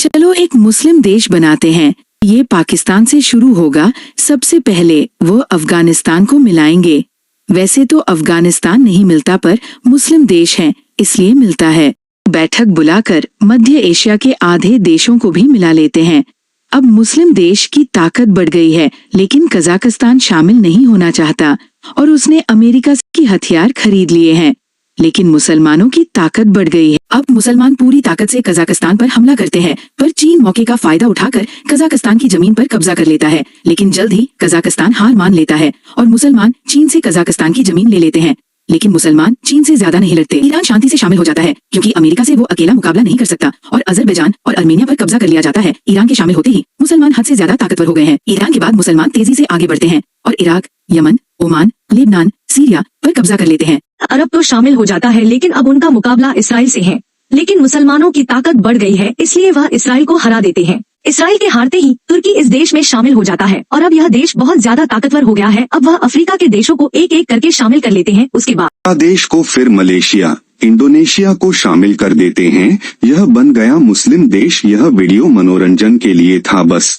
चलो एक मुस्लिम देश बनाते हैं। ये पाकिस्तान से शुरू होगा। सबसे पहले वो अफगानिस्तान को मिलाएंगे। वैसे तो अफगानिस्तान नहीं मिलता, पर मुस्लिम देश है इसलिए मिलता है। बैठक बुलाकर मध्य एशिया के आधे देशों को भी मिला लेते हैं। अब मुस्लिम देश की ताकत बढ़ गई है, लेकिन कजाकिस्तान शामिल नहीं होना चाहता और उसने अमेरिका की हथियार खरीद लिए हैं। लेकिन मुसलमानों की ताकत बढ़ गई है। अब मुसलमान पूरी ताकत से कजाकिस्तान पर हमला करते हैं, पर चीन मौके का फायदा उठाकर कजाकिस्तान की जमीन पर कब्जा कर लेता है। लेकिन जल्द ही कजाकिस्तान हार मान लेता है और मुसलमान चीन से कजाकिस्तान की जमीन ले लेते हैं। लेकिन मुसलमान चीन से ज्यादा नहीं लड़ते। ईरान शांति से शामिल हो जाता है, क्योंकि अमेरिका से वो अकेला मुकाबला नहीं कर सकता और अजरबैजान और अर्मेनिया पर कब्जा कर लिया जाता है। ईरान के शामिल होते ही मुसलमान हद से ज्यादा ताकतवर हो गए हैं। ईरान के बाद मुसलमान तेजी से आगे बढ़ते हैं और Iraq, Yemen, Oman, Lebanon, Syria पर कब्जा कर लेते हैं। अरब तो शामिल हो जाता है, लेकिन अब उनका मुकाबला इसराइल से है। लेकिन मुसलमानों की ताकत बढ़ गई है, इसलिए वह इसराइल को हरा देते हैं। इसराइल के हारते ही तुर्की इस देश में शामिल हो जाता है और अब यह देश बहुत ज्यादा ताकतवर हो गया है। अब वह अफ्रीका के देशों को एक एक करके शामिल कर लेते हैं। उसके बाद देश को फिर मलेशिया, इंडोनेशिया को शामिल कर देते हैं। यह बन गया मुस्लिम देश। यह वीडियो मनोरंजन के लिए था बस।